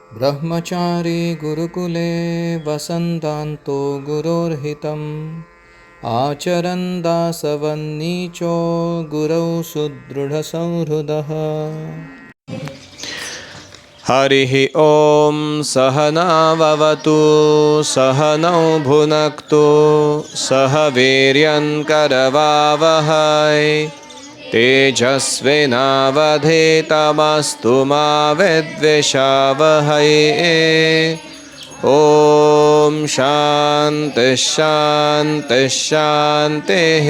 ब्रह्मचारी गुरुकुले वसन्तान्तो गुरोर्हितम् आचरन् दासवन्नीचो गुरौ सुदृढसंहृदः। हरिः ॐ सहनाववतु सहनौ भुनक्तु सह वीर्यङ्करवावहै तेजस्विनावधीतमस्तु मा विद्विषावहै। ॐ शान्तिः शान्तिः शान्तिः।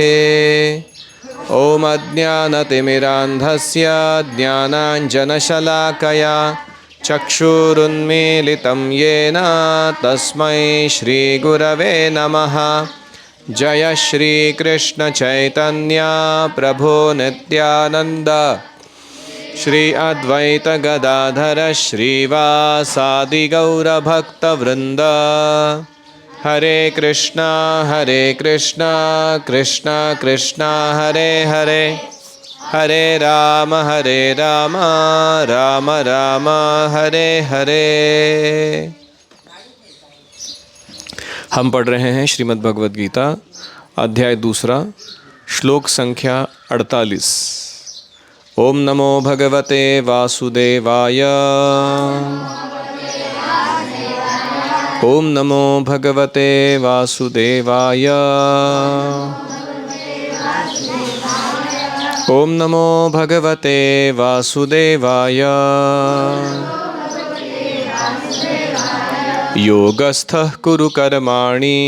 ॐ अज्ञानतिमिरान्धस्य ज्ञानाञ्जनशलाकया चक्षुरुन्मीलितं येन तस्मै श्रीगुरवे नमः। जय श्री कृष्ण चैतन्य प्रभु नित्यानंद श्री अद्वैत गदाधर श्रीवासादि गौरभक्तवृंद। हरे कृष्णा कृष्णा कृष्णा हरे हरे, हरे राम राम राम हरे हरे। हम पढ़ रहे हैं श्रीमद् भगवद गीता अध्याय 2 श्लोक संख्या 48। ओम नमो भगवते वासुदेवाय। ओम नमो भगवते वासुदेवाय। ओम नमो भगवते वासुदेवाय। योगस्थः कुरु कर्माणि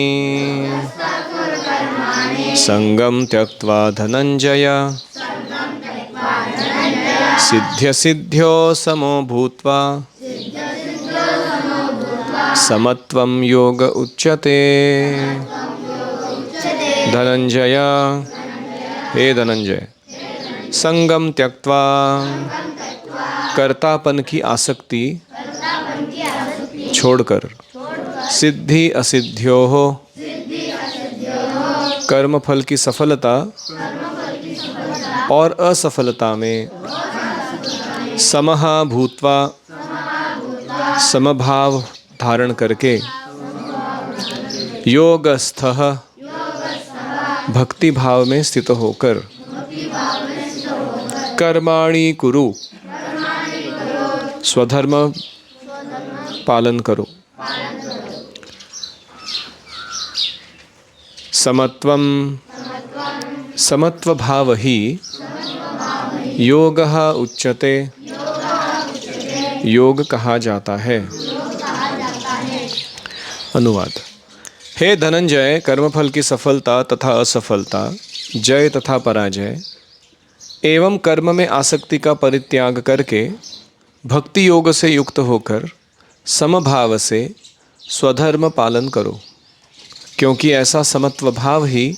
संगं त्यक्त्वा धनंजय सिद्ध्यसिद्ध्यो समो भूत्वा समत्वं योग उच्यते। धनंजय, हे धनंजय, संगम त्यक्त्वा कर्तापन की आसक्ति छोड़कर सिद्धि असिद्ध्यो हो कर्मफल की सफलता और असफलता में समहा भूत्वा समभाव धारण करके योगस्थः भक्ति भाव में स्थित होकर कर्माणि कुरु स्वधर्म पालन करो। समत्वम समत्व भाव ही योगः उच्यते, योग कहा जाता है। अनुवाद। हे धनंजय, कर्मफल की सफलता तथा असफलता, जय तथा पराजय एवं कर्म में आसक्ति का परित्याग करके भक्ति योग से युक्त होकर समभाव से स्वधर्म पालन करो, क्योंकि ऐसा समत्व भाव ही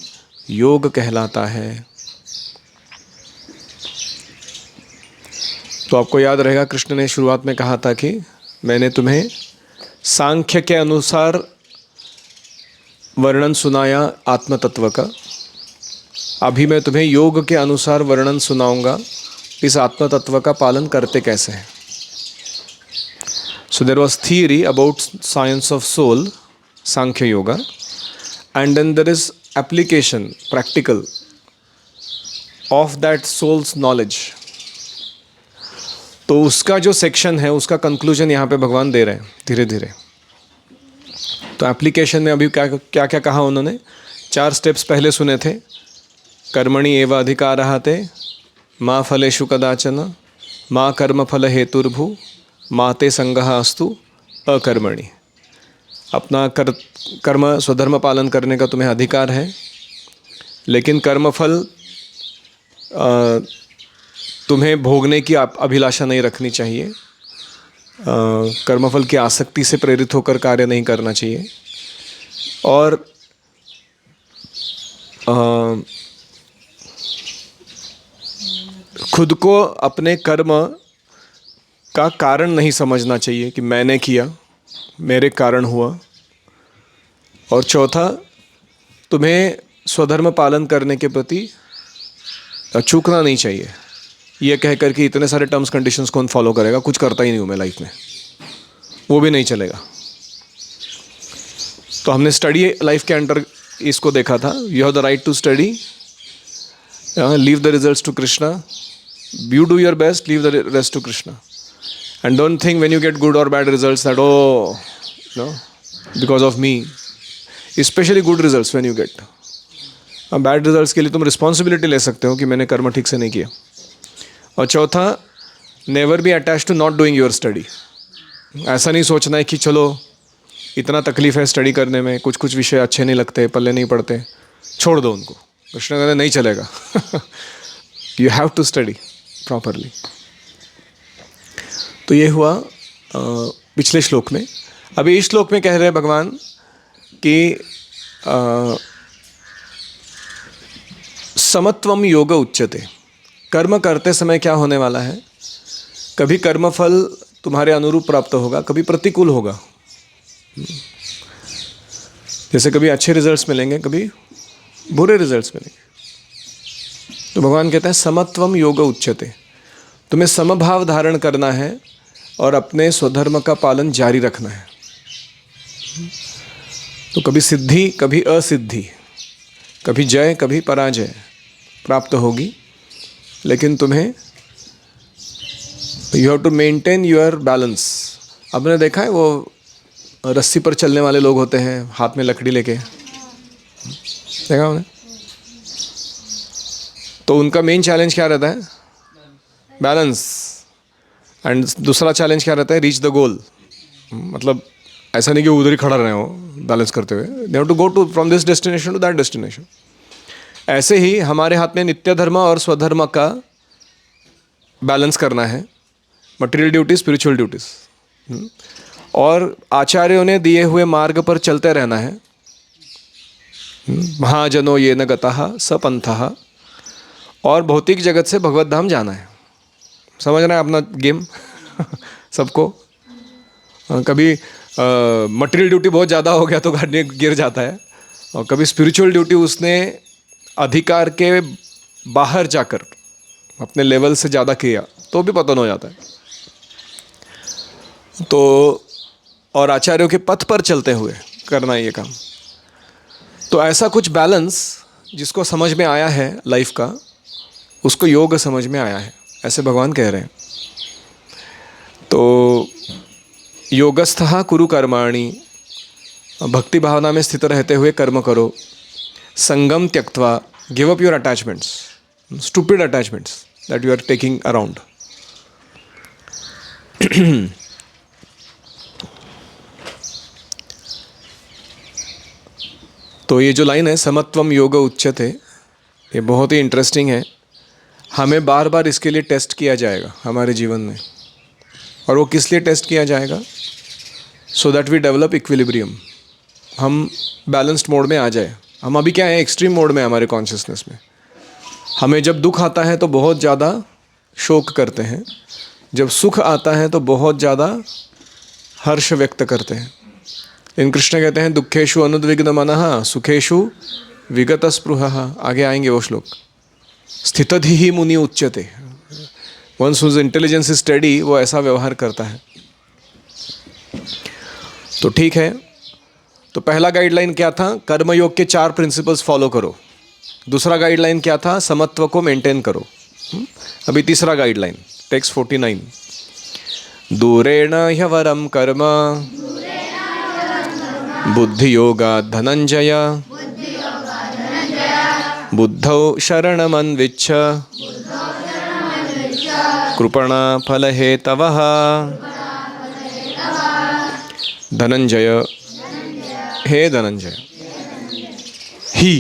योग कहलाता है। तो आपको याद रहेगा कृष्ण ने शुरुआत में कहा था कि मैंने तुम्हें सांख्य के अनुसार वर्णन सुनाया आत्म तत्व का, अभी मैं तुम्हें योग के अनुसार वर्णन सुनाऊंगा इस आत्म तत्व का पालन करते कैसे हैं। So there was theory about science of soul, Sankhya Yoga, and then there is application, practical, of that soul's knowledge. तो उसका जो सेक्शन है उसका कंक्लूजन यहाँ पे भगवान दे रहे हैं धीरे धीरे। तो एप्लीकेशन में अभी क्या क्या क्या कहा उन्होंने, 4 स्टेप्स पहले सुने थे। कर्मणि एव अधिकारः ते मा फलेषु कदाचन मा कर्मफल हेतुर्भु माते संगः अस्तु अकर्मणि। अपना कर्म स्वधर्म पालन करने का तुम्हें अधिकार है, लेकिन कर्मफल तुम्हें भोगने की अभिलाषा नहीं रखनी चाहिए। कर्मफल की आसक्ति से प्रेरित होकर कार्य नहीं करना चाहिए। और खुद को अपने कर्म का कारण नहीं समझना चाहिए कि मैंने किया, मेरे कारण हुआ। और चौथा, तुम्हें स्वधर्म पालन करने के प्रति चूकना नहीं चाहिए। ये कह कर कि इतने सारे टर्म्स कंडीशंस कौन फॉलो करेगा, कुछ करता ही नहीं हूँ मैं लाइफ में, वो भी नहीं चलेगा। तो हमने स्टडी लाइफ के अंडर इसको देखा था। You have the right to study, leave the results to Krishna, you do your best, leave the rest to Krishna, and don't think when you get good और bad results that oh no because of me, especially good results when you get. Bad results के लिए तुम responsibility ले सकते हो कि मैंने कर्म ठीक से नहीं किया। और चौथा, never be attach to not doing your study. ऐसा नहीं सोचना है कि चलो इतना तकलीफ है स्टडी करने में, कुछ कुछ विषय अच्छे नहीं लगते, पल्ले नहीं पड़ते, छोड़ दो उनको। कृष्ण कहते नहीं चलेगा। You have to study properly. तो ये हुआ पिछले श्लोक में। अभी इस श्लोक में कह रहे हैं भगवान कि समत्वम योग उच्यते। कर्म करते समय क्या होने वाला है, कभी कर्मफल तुम्हारे अनुरूप प्राप्त होगा, कभी प्रतिकूल होगा। जैसे कभी अच्छे रिजल्ट्स मिलेंगे, कभी बुरे रिजल्ट्स मिलेंगे। तो भगवान कहते हैं समत्वम योग उच्यते, तुम्हें समभाव धारण करना है और अपने स्वधर्म का पालन जारी रखना है। तो कभी सिद्धि कभी असिद्धि, कभी जय कभी पराजय प्राप्त होगी, लेकिन तुम्हें you have to maintain your balance. आपने देखा है वो रस्सी पर चलने वाले लोग होते हैं, हाथ में लकड़ी लेके, देखा उन्हें? तो उनका मेन चैलेंज क्या रहता है? बैलेंस। एंड दूसरा चैलेंज क्या रहता है? Reach the goal. मतलब ऐसा नहीं कि उधर ही खड़ा रहे हो बैलेंस करते हुए, they have to go to from this destination to that destination. ऐसे ही हमारे हाथ में नित्य धर्म और स्वधर्म का बैलेंस करना है, मटेरियल ड्यूटी, स्पिरिचुअल ड्यूटीज, और आचार्यों ने दिए हुए मार्ग पर चलते रहना है। महाजनो ये न गतः स पंथः, और भौतिक जगत से भगवत धाम जाना है। समझ रहे हैं अपना गेम? सबको कभी मटेरियल ड्यूटी बहुत ज़्यादा हो गया तो गाड़ी गिर जाता है, और कभी स्पिरिचुअल ड्यूटी उसने अधिकार के बाहर जाकर अपने लेवल से ज़्यादा किया तो भी पतन हो जाता है। तो और आचार्यों के पथ पर चलते हुए करना है ये काम। तो ऐसा कुछ बैलेंस जिसको समझ में आया है लाइफ का, उसको योग समझ में आया है, ऐसे भगवान कह रहे हैं। तो योगस्थः कुरु कर्माणि, भक्ति भावना में स्थित रहते हुए कर्म करो। संगम त्यक्त्वा, give up your attachments, stupid attachments that you are taking around. तो ये जो लाइन है समत्वम योग उच्यते, ये बहुत ही इंटरेस्टिंग है। हमें बार बार इसके लिए टेस्ट किया जाएगा हमारे जीवन में। और वो किस लिए टेस्ट किया जाएगा? So that we develop equilibrium, हम बैलेंस्ड मोड में आ जाए। हम अभी क्या है, एक्सट्रीम मोड में हमारे कॉन्शियसनेस में। हमें जब दुख आता है तो बहुत ज़्यादा शोक करते हैं, जब सुख आता है तो बहुत ज़्यादा हर्ष व्यक्त करते हैं। इन कृष्ण कहते हैं दुखेशु अनुद्विग्न मनः सुखेशु विगत स्पृहः। आगे आएंगे वो श्लोक। स्थितधिः मुनि उच्यते, one's whose intelligence is study, वो ऐसा व्यवहार करता है। तो ठीक है, तो पहला गाइडलाइन क्या था? कर्मयोग के 4 प्रिंसिपल्स फॉलो करो। दूसरा गाइडलाइन क्या था? समत्व को मेंटेन करो। अभी तीसरा गाइडलाइन, टेक्स्ट 49, दूरेण ह्यवरम कर्म बुद्धि योगात् धनंजय बुद्धौ शरणमन्विच्छ कृपणा फलहेतवः। धनंजय, हे धनंजय, ही,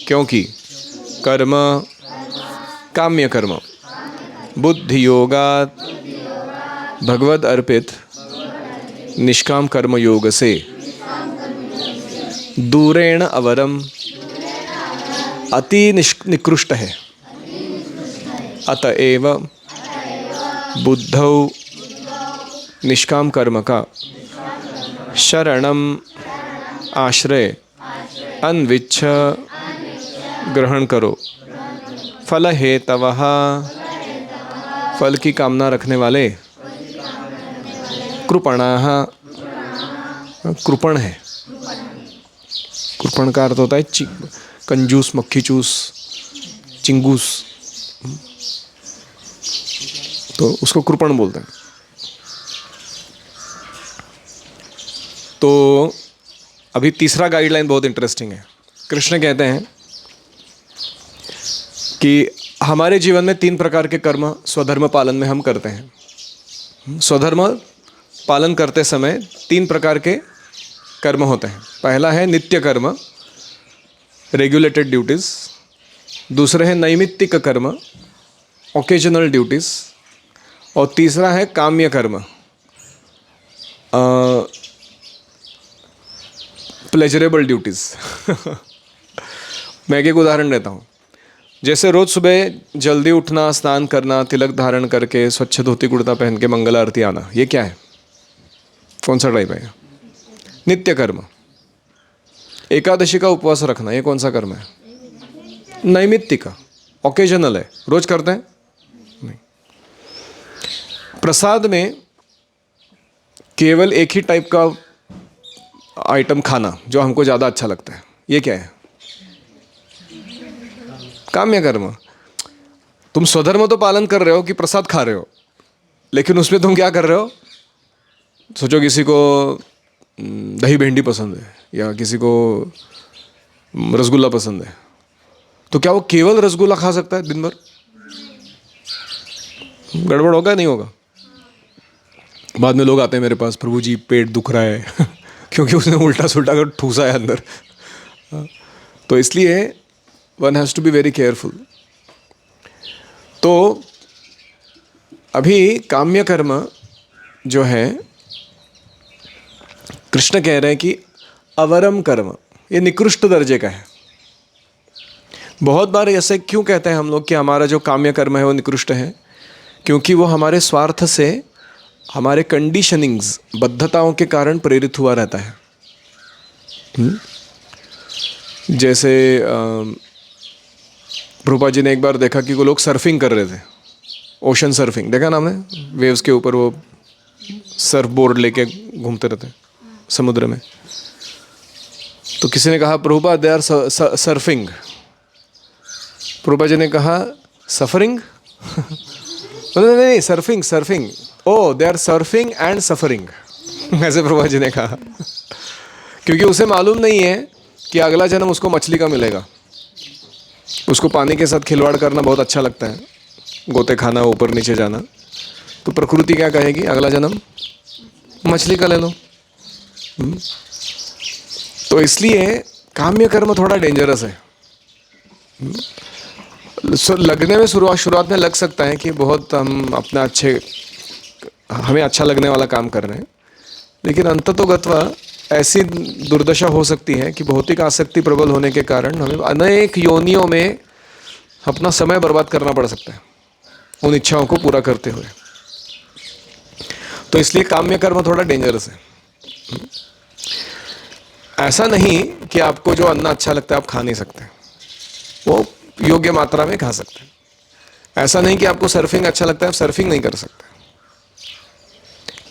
क्योंकि कर्म, काम्य कर्म, बुद्धि योगात्, भगवद अर्पित निष्काम कर्म योग से, दूरेण अवरम, अति निकृष्ट है, अतएव बुद्धौ, निष्काम कर्म का, शरणम, आश्रय, अन्विच्छ, ग्रहण करो, फल हेतवः, फल की कामना रखने वाले, कृपणाः, कृपण है। कृपण का अर्थ होता है कंजूस, मक्खी चूस, चिंगूस, तो उसको कृपण बोलते हैं। तो अभी तीसरा गाइडलाइन बहुत इंटरेस्टिंग है। कृष्ण कहते हैं कि हमारे जीवन में 3 प्रकार के कर्म स्वधर्म पालन में हम करते हैं। स्वधर्म पालन करते समय 3 प्रकार के कर्म होते हैं। पहला है नित्य कर्म, रेगुलेटेड ड्यूटीज़। दूसरे है नैमित्तिक कर्म, ओकेजनल ड्यूटीज़। और तीसरा है काम्य कर्म, प्लेजरेबल ड्यूटीज़। मैं एक उदाहरण देता हूँ। जैसे रोज़ सुबह जल्दी उठना, स्नान करना, तिलक धारण करके स्वच्छ धोती कुर्ता पहन के मंगल आरती आना, ये क्या है? कौन सा टाइप है? नित्य कर्म। एकादशी का उपवास रखना, ये कौन सा कर्म है? नैमित्तिक, ओकेजनल है, रोज करते हैं नहीं। प्रसाद में केवल एक ही टाइप का आइटम खाना जो हमको ज़्यादा अच्छा लगता है, ये क्या है? काम्य कर्म। तुम स्वधर्म तो पालन कर रहे हो कि प्रसाद खा रहे हो, लेकिन उसमें तुम क्या कर रहे हो? सोचो किसी को दही भिंडी पसंद है या किसी को रसगुल्ला पसंद है, तो क्या वो केवल रसगुल्ला खा सकता है दिन भर? गड़बड़ होगा नहीं होगा? बाद में लोग आते हैं मेरे पास, प्रभु जी पेट दुख रहा है क्योंकि उसने उल्टा सुल्टा कर ठूसा है अंदर। तो इसलिए one has to be very careful. तो अभी काम्य कर्म जो है, कृष्ण कह रहे हैं कि अवरम कर्म, ये निकृष्ट दर्जे का है। बहुत बार ऐसे क्यों कहते हैं हम लोग कि हमारा जो काम्य कर्म है वो निकृष्ट है? क्योंकि वो हमारे स्वार्थ से, हमारे कंडीशनिंग्स, बद्धताओं के कारण प्रेरित हुआ रहता है। जैसे प्रभुपाद जी ने एक बार देखा कि वो लोग सर्फिंग कर रहे थे, ओशन सर्फिंग, देखा ना हमने? वेव्स के ऊपर वो सर्फ बोर्ड लेके घूमते रहते हैं समुद्र में। तो किसी ने कहा Prabhupada they are surfing. Prabhupada ji ने कहा सफरिंग? नहीं, surfing, surfing. Oh they are surfing and suffering ऐसे प्रभुपाद जी ने कहा। क्योंकि उसे मालूम नहीं है कि अगला जन्म उसको मछली का मिलेगा। उसको पानी के साथ खिलवाड़ करना बहुत अच्छा लगता है, गोते खाना, ऊपर नीचे जाना। तो प्रकृति क्या कहेगी? अगला जन्म मछली का ले लो। तो इसलिए काम्य कर्म थोड़ा डेंजरस है। लगने में शुरुआत में लग सकता है कि बहुत हम अपना हमें अच्छा लगने वाला काम कर रहे हैं, लेकिन अंततोगत्वा ऐसी दुर्दशा हो सकती है कि भौतिक आसक्ति प्रबल होने के कारण हमें अनेक योनियों में अपना समय बर्बाद करना पड़ सकता है उन इच्छाओं को पूरा करते हुए। तो इसलिए काम्य कर्म थोड़ा डेंजरस है। ऐसा नहीं कि आपको जो अन्न अच्छा लगता है आप खा नहीं सकते, वो योग्य मात्रा में खा सकते हैं। ऐसा नहीं कि आपको सर्फिंग अच्छा लगता है, आप सर्फिंग नहीं कर सकते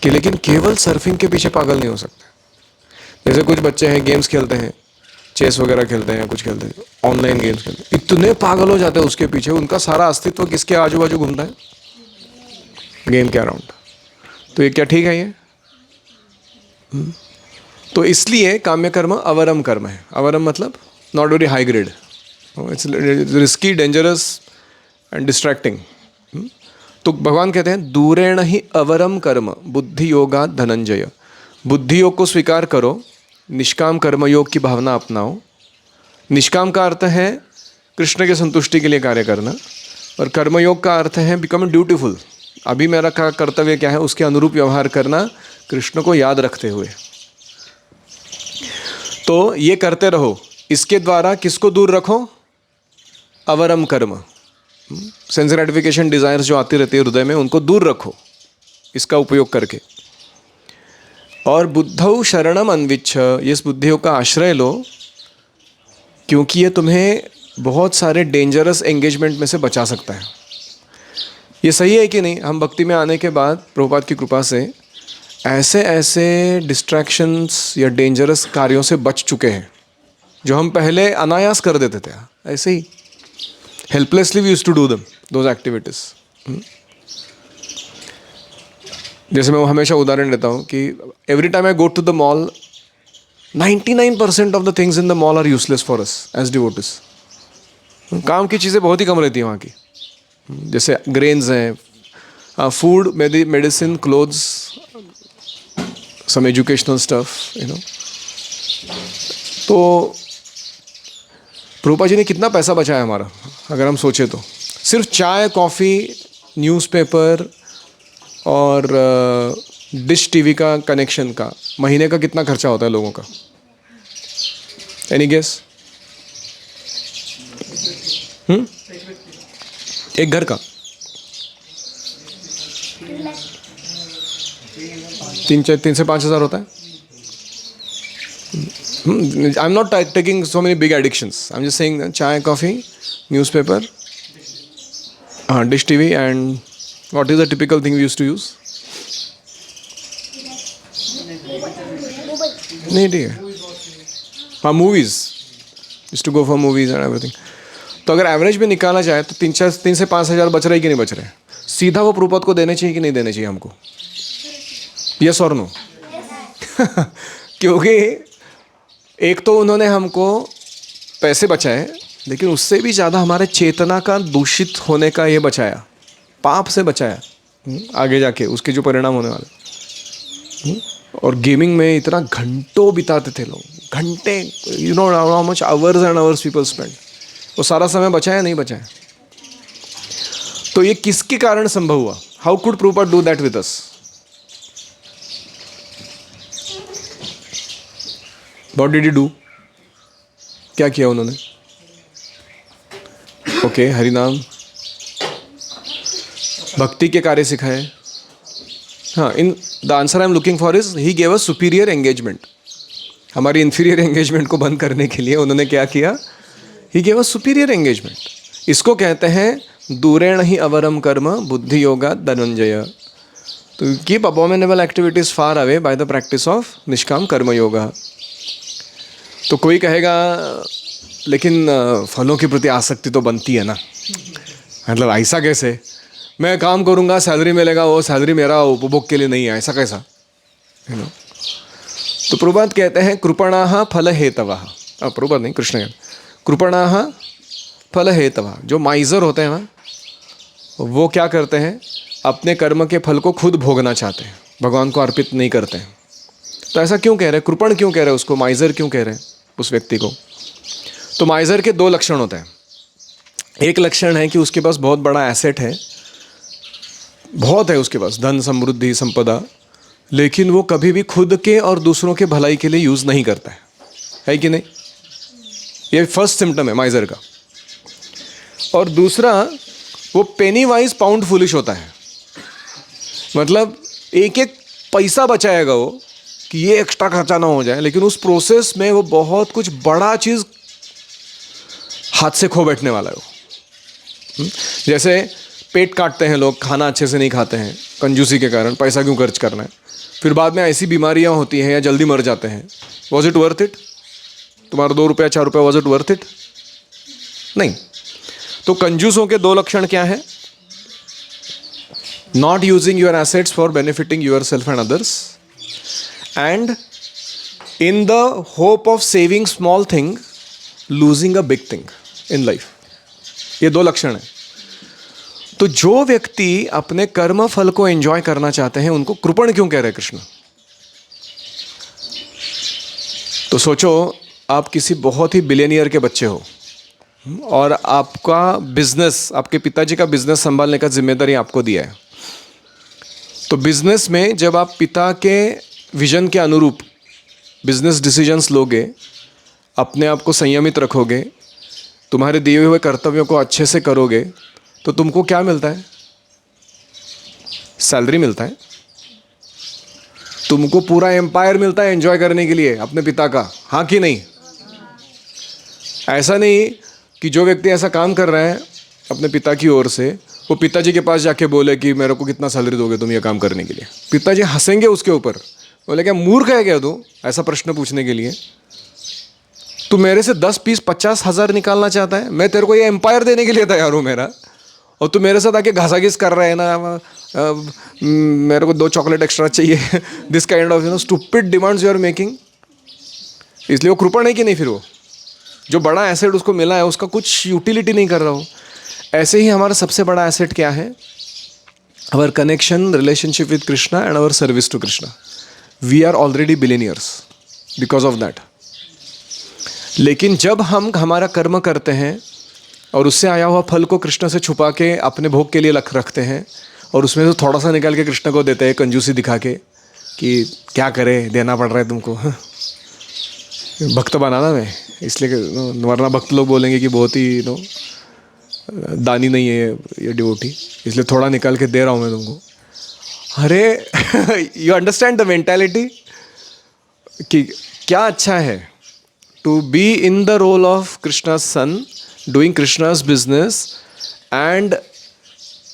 कि, लेकिन केवल सर्फिंग के पीछे पागल नहीं हो सकते। जैसे कुछ बच्चे हैं, गेम्स खेलते हैं, चेस वगैरह खेलते हैं, कुछ खेलते हैं, ऑनलाइन गेम्स खेलते हैं, इतने पागल हो जाते हैं उसके पीछे, उनका सारा अस्तित्व किसके आजू बाजू घूमता है? गेम के अराउंड। तो ये क्या ठीक है ये? तो इसलिए काम्य कर्म अवरम कर्म है। अवरम मतलब not very high grade, it's risky, dangerous and distracting. तो भगवान कहते हैं दूरेण ही अवरम कर्म बुद्धि योगा धनंजय। बुद्धि योग को स्वीकार करो, निष्काम कर्म योग की भावना अपनाओ। निष्काम का अर्थ है कृष्ण के संतुष्टि के लिए कार्य करना, और कर्मयोग का अर्थ है बिकम ड्यूटीफुल। अभी मेरा कर्तव्य क्या है उसके अनुरूप व्यवहार करना, कृष्ण को याद रखते हुए। तो ये करते रहो। इसके द्वारा किसको दूर रखो? अवरम कर्म, सेंस ग्रेटिफिकेशन डिजायर्स जो आती रहती है हृदय में, उनको दूर रखो इसका उपयोग करके। और बुद्धौ शरणम अन्विच्छ, इस बुद्धियों का आश्रय लो, क्योंकि ये तुम्हें बहुत सारे डेंजरस एंगेजमेंट में से बचा सकता है। ये सही है कि नहीं? हम भक्ति में आने के बाद प्रभुपाद की कृपा से ऐसे ऐसे डिस्ट्रैक्शंस या डेंजरस कार्यों से बच चुके हैं जो हम पहले अनायास कर देते थे, ऐसे ही helplessly we used to do those activities. जैसे मैं हमेशा उदाहरण देता हूँ कि every time I go to the mall, 99% of the things in the mall are useless for us as devotees. काम की चीज़ें बहुत ही कम रहती हैं वहाँ की, जैसे ग्रेन्स हैं, फूड, मेडिसिन, क्लोथ्स, सम एजुकेशनल स्टफ, तो प्रभुपाद जी ने कितना पैसा बचाया हमारा, अगर हम सोचे तो। सिर्फ चाय, कॉफ़ी, न्यूज़पेपर और डिश टीवी का कनेक्शन का महीने का कितना खर्चा होता है लोगों का? Any guess? एक घर का 3 से 5 हज़ार होता है। I am not taking so many big addictions, I am just saying चाय, कॉफ़ी, न्यूज़पेपर, हाँ, dish TV, and what is the typical thing we used to use? नहीं, ठीक है, हाँ, movies, used to go for movies and everything. तो अगर average में निकाला जाए तो 3 से 5 हज़ार बच रहे कि नहीं बच रहे? सीधा वो प्रभुपाद को देने चाहिए कि नहीं देने चाहिए हमको? यस और नो? क्योंकि एक तो उन्होंने हमको पैसे बचाए, लेकिन उससे भी ज़्यादा हमारे चेतना का दूषित होने का ये बचाया, पाप से बचाया आगे जाके उसके जो परिणाम होने वाले। और गेमिंग में इतना घंटों बिताते थे लोग, घंटे, you know how much hours and hours people spend. वो सारा समय बचाया नहीं बचाया? तो ये किसके कारण संभव हुआ? How could Prabhupada do that with us? What did he do? क्या किया उन्होंने? ओके, हरिनाम, भक्ति के कार्य सिखाए। हाँ, in the answer I am looking for is he gave us superior engagement. हमारी इंफीरियर एंगेजमेंट को बंद करने के लिए उन्होंने क्या किया? He gave us superior engagement. इसको कहते हैं दूरेण ही अवरम कर्म बुद्धि योगा धनंजय। तो keep abominable activities far away by the practice of nishkama karma yoga. तो कोई कहेगा लेकिन फलों के प्रति आसक्ति तो बनती है ना, मतलब ऐसा कैसे? मैं काम करूँगा, सैलरी मिलेगा, वो सैलरी मेरा उपभोग के लिए नहीं है, ऐसा कैसा? तो प्रभुपाद कहते हैं कृपणाः फल हेतवः। प्रभुपाद नहीं, कृष्ण कहते कृपणाः फल हेतवः। जो माइजर होते हैं ना, वो क्या करते हैं? अपने कर्म के फल को खुद भोगना चाहते हैं, भगवान को अर्पित नहीं करते हैं। तो ऐसा क्यों कह रहे हैं? कृपण क्यों कह रहे हैं उसको? माइजर क्यों कह रहे हैं उस व्यक्ति को? तो माइजर के 2 लक्षण होते हैं। एक लक्षण है कि उसके पास बहुत बड़ा एसेट है, बहुत है उसके पास धन, समृद्धि, संपदा, लेकिन वो कभी भी खुद के और दूसरों के भलाई के लिए यूज़ नहीं करता है कि नहीं? ये फर्स्ट सिम्टम है माइजर का। और दूसरा, वो पेनी वाइज पाउंड फुलिश होता है, मतलब एक एक पैसा बचाएगा वो कि ये एक्स्ट्रा खर्चा ना हो जाए, लेकिन उस प्रोसेस में वो बहुत कुछ बड़ा चीज़ हाथ से खो बैठने वाला है वो। जैसे पेट काटते हैं लोग, खाना अच्छे से नहीं खाते हैं कंजूसी के कारण, पैसा क्यों खर्च करना है, फिर बाद में ऐसी बीमारियां होती हैं या जल्दी मर जाते हैं। Was it worth it? तुम्हारा 2 रुपया 4 रुपया, वॉज इट वर्थ इट? नहीं। तो कंजूसों के 2 लक्षण क्या है? Not using your assets for benefiting your self and others, and in the hope of saving small thing losing a big thing in life. ये 2 लक्षण हैं। तो जो व्यक्ति अपने कर्म फल को एंजॉय करना चाहते हैं, उनको कृपण क्यों कह रहे हैं कृष्ण? तो सोचो, आप किसी बहुत ही बिलियनियर के बच्चे हो और आपका बिजनेस, आपके पिताजी का बिजनेस संभालने का जिम्मेदारी आपको दिया है। तो बिजनेस में जब आप पिता के विजन के अनुरूप बिजनेस डिसीजंस लोगे, अपने आप को संयमित रखोगे, तुम्हारे दिए हुए कर्तव्यों को अच्छे से करोगे, तो तुमको क्या मिलता है? सैलरी मिलता है, तुमको पूरा एम्पायर मिलता है एंजॉय करने के लिए अपने पिता का, हाँ कि नहीं? ऐसा नहीं कि जो व्यक्ति ऐसा काम कर रहा है अपने पिता की ओर से, वो पिताजी के पास जाके बोले कि मेरे को कितना सैलरी दोगे तुम ये काम करने के लिए, पिताजी हंसेंगे उसके ऊपर, बोले क्या मूर्ख है क्या तू ऐसा प्रश्न पूछने के लिए, तू मेरे से 10, 20, 50 हज़ार निकालना चाहता है, मैं तेरे को ये एम्पायर देने के लिए तैयार हूँ मेरा, और तू मेरे साथ आके घासाघिस कर रहा है ना, मेरे को 2 चॉकलेट एक्स्ट्रा चाहिए, this kind of stupid demands you are making. इसलिए वो कृपण है कि नहीं, फिर वो जो बड़ा एसेट उसको मिला है उसका कुछ यूटिलिटी नहीं कर रहा हो। ऐसे ही हमारा सबसे बड़ा एसेट क्या है, our connection, relationship with Krishna and our service to Krishna. We are already billionaires because of that. लेकिन जब हम हमारा कर्म करते हैं और उससे आया हुआ फल को कृष्ण से छुपा के अपने भोग के लिए रखते हैं, और उसमें से थोड़ा सा निकाल के कृष्ण को देते हैं कंजूसी दिखा के कि क्या करे, देना पड़ रहा है तुमको, भक्त बनाना मैं, इसलिए वरना भक्त लोग बोलेंगे कि बहुत ही दानी नहीं है ये डिवोटी, इसलिए थोड़ा निकाल के दे रहा हूँ मैं तुमको। अरे यू अंडरस्टैंड द मेंटालिटी कि क्या अच्छा है to be in the role of Krishna's son, doing Krishna's business and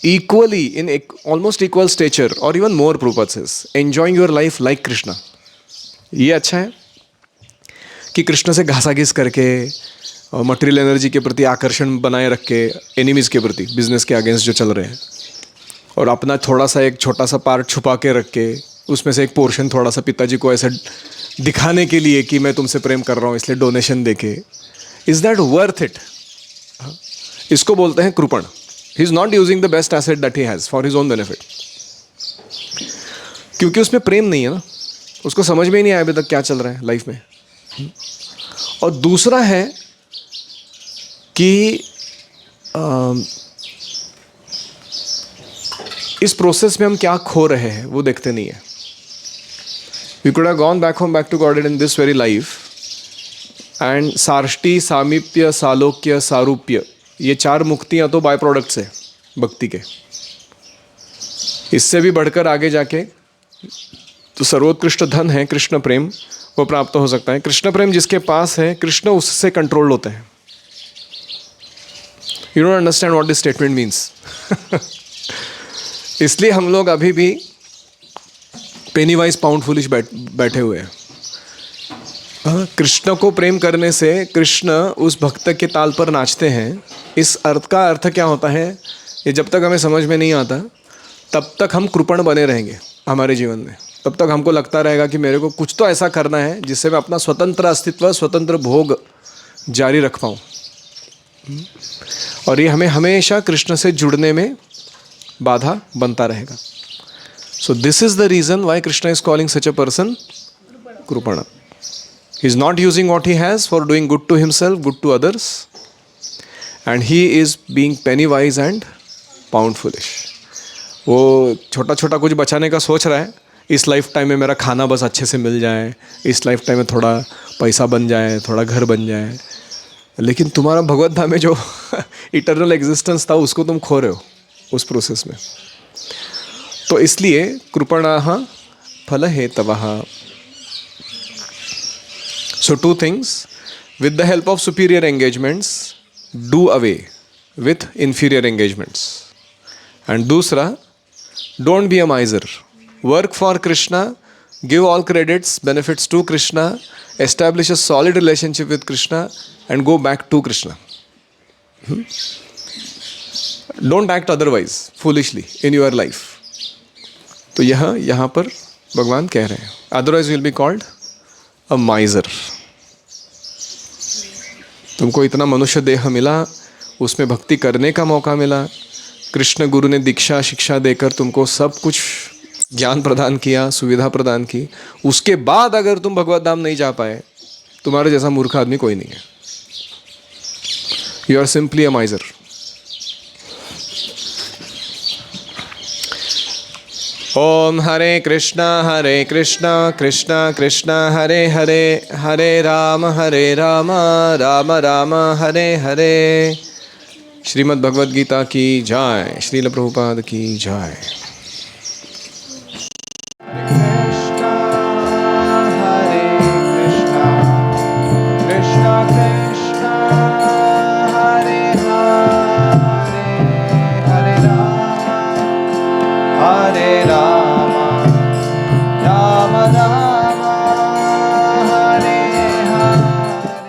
equally in almost equal stature or even more purposes, enjoying your life like Krishna. ये अच्छा है कि कृष्ण से घासाघिस करके और मटेरियल एनर्जी के प्रति आकर्षण बनाए रख के, एनिमीज़ के प्रति, बिजनेस के अगेंस्ट जो चल रहे हैं, और अपना थोड़ा सा एक छोटा सा पार्ट छुपा के रख के उसमें से एक पोर्शन थोड़ा सा पिताजी को ऐसे दिखाने के लिए कि मैं तुमसे प्रेम कर रहा हूँ इसलिए डोनेशन देके, इज़ दैट वर्थ इट? इसको बोलते हैं कृपण। He is not using the best asset that he has for his own benefit, क्योंकि उसमें प्रेम नहीं है ना, उसको समझ में ही नहीं आया अभी तक क्या चल रहा है लाइफ में। और दूसरा है कि इस प्रोसेस में हम क्या खो रहे हैं वो देखते नहीं है। We could have gone back home, back to God in this very life, and sarshti, samipya, salokya, sarupya, ये 4 मुक्तियाँ तो बाय प्रोडक्ट्स है भक्ति के। इससे भी बढ़कर आगे जाके तो सर्वोत्कृष्ट धन है कृष्ण प्रेम, वो प्राप्त हो सकता है। कृष्ण प्रेम जिसके पास है, कृष्ण उससे कंट्रोल होते हैं। You don't understand what this statement means. इसलिए हम लोग अभी भी पेनी वाइज पाउंड फुलिश बैठे हुए हैं। कृष्ण को प्रेम करने से कृष्ण उस भक्त के ताल पर नाचते हैं। इस अर्थ का अर्थ क्या होता है, ये जब तक हमें समझ में नहीं आता तब तक हम कृपण बने रहेंगे हमारे जीवन में। तब तक हमको लगता रहेगा कि मेरे को कुछ तो ऐसा करना है जिससे मैं अपना स्वतंत्र अस्तित्व, स्वतंत्र भोग जारी रख पाऊँ, और ये हमें हमेशा कृष्ण से जुड़ने में बाधा बनता रहेगा। So this is the reason why Krishna is calling such a person kripana. He is not using what he has for doing good to himself, good to others, and he is being penny wise and pound foolish. वो छोटा छोटा कुछ बचाने का सोच रहा है, इस लाइफ टाइम में मेरा खाना बस अच्छे से मिल जाए, इस लाइफ टाइम में थोड़ा पैसा बन जाए, थोड़ा घर बन जाए, लेकिन तुम्हारा भगवत धाम में जो इटर्नल एग्जिस्टेंस था उसको तुम खो रहे हो उस प्रोसेस में। तो इसलिए कृपणाः फल हेतवः। So 2 things, with the help of superior engagements, do away with inferior engagements. And दूसरा, don't be a miser. Work for Krishna, give all credits, benefits to Krishna, establish a solid relationship with Krishna, and go back to Krishna. Don't act otherwise, foolishly in your life. तो यहाँ पर भगवान कह रहे हैं, otherwise you will be called a miser. तुमको इतना मनुष्य देह मिला, उसमें भक्ति करने का मौका मिला, कृष्ण गुरु ने दीक्षा शिक्षा देकर तुमको सब कुछ ज्ञान प्रदान किया, सुविधा प्रदान की, उसके बाद अगर तुम भगवत धाम नहीं जा पाए, तुम्हारे जैसा मूर्ख आदमी कोई नहीं है। You are simply a miser. Om Hare Krishna Krishna Krishna Hare Hare, Hare Ram Ram Ram Hare Hare. Shrimad Bhagavad Gita की जय, श्रील प्रभुपाद की जय।